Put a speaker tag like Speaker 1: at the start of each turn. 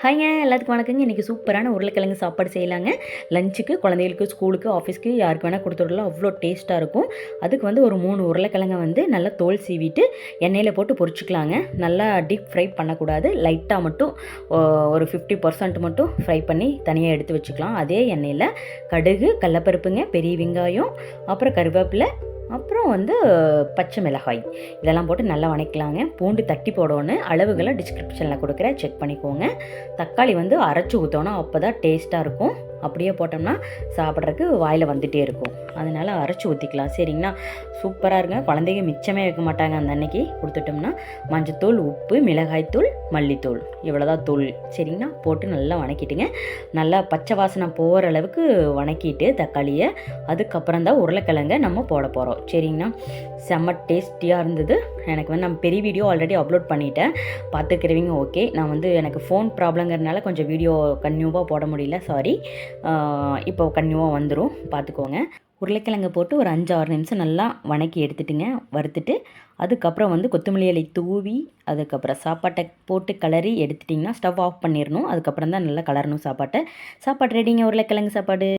Speaker 1: ஹாய்ங்க எல்லாத்துக்கும் வணக்கங்க. இன்றைக்கி சூப்பரான உருளைக்கிழங்கு சாப்பாடு செய்யலாங்க. லஞ்சுக்கு, குழந்தைகளுக்கு, ஸ்கூலுக்கு, ஆஃபீஸ்க்கு யாருக்கு வேணால் கொடுத்துடலாம். அவ்வளோ டேஸ்ட்டாக இருக்கும். அதுக்கு வந்து ஒரு 3 உருளைக்கிழங்கை வந்து நல்லா தோல் சீவிட்டு எண்ணெயில் போட்டு பொரிச்சிக்கலாங்க. நல்லா டீப் ஃப்ரை பண்ணக்கூடாது. லைட்டாக மட்டும் ஒரு 50% மட்டும் ஃப்ரை பண்ணி தனியாக எடுத்து வச்சுக்கலாம். அதே எண்ணெயில் கடுகு, கடலப்பருப்புங்க, பெரிய வெங்காயம், அப்புறம் கருவேப்பிலை, அப்புறம் வந்து பச்சை மிளகாய் இதெல்லாம் போட்டு நல்லா வணக்கலாங்க. பூண்டு தட்டி போடணும். அளவுகளை டிஸ்கிரிப்ஷனில் கொடுக்குறேன், செக் பண்ணிக்கோங்க. தக்காளி வந்து அரைச்சி ஊற்றணும், அப்போ தான் டேஸ்ட்டாக இருக்கும். அப்படியே போட்டோம்னா சாப்பிட்றதுக்கு வாயில் வந்துகிட்டே இருக்கும். அதனால் அரைச்சி ஊற்றிக்கலாம். சரிங்களா? சூப்பராக இருங்க. குழந்தைங்க மிச்சமே வைக்க மாட்டாங்க. அந்த அன்னைக்கு கொடுத்துட்டோம்னா மஞ்சத்தூள், உப்பு, மிளகாய்த்தூள், மல்லித்தூள் இவ்வளோதான் தூள். சரிங்களா? போட்டு நல்லா வணக்கிட்டுங்க. நல்லா பச்சை வாசனை போகிற அளவுக்கு வணக்கிட்டு தக்காளியை அதுக்கப்புறம் தான் உருளைக்கிழங்கை நம்ம போட போகிறோம். சரிங்களா? செம்ம டேஸ்டியாக இருந்தது. எனக்கு வந்து நான் பெரிய வீடியோ ஆல்ரெடி அப்லோட் பண்ணிட்டேன், பார்த்துக்கிறவங்க ஓகே. நான் வந்து எனக்கு ஃபோன் ப்ராப்ளங்கிறதுனால கொஞ்சம் வீடியோ கன்டினியூவாக போட முடியல, சாரி. இப்போ கன்டினியூவாக வந்துடும், பார்த்துக்கோங்க. உருளைக்கிழங்கு போட்டு ஒரு 5-6 நிமிஷம் நல்லா வணக்கி எடுத்துட்டுங்க, வறுத்துட்டு அதுக்கப்புறம் வந்து கொத்தமல்லி இலை தூவி அதுக்கப்புறம் சாப்பாட்டை போட்டு கிளறி எடுத்துட்டிங்கன்னா ஸ்டவ் ஆஃப் பண்ணிடணும். அதுக்கப்புறம் தான் நல்லா கலரணும் சாப்பாட்டை. சாப்பாடு ரெடிங்க, உருளைக்கிழங்கு சாப்பாடு.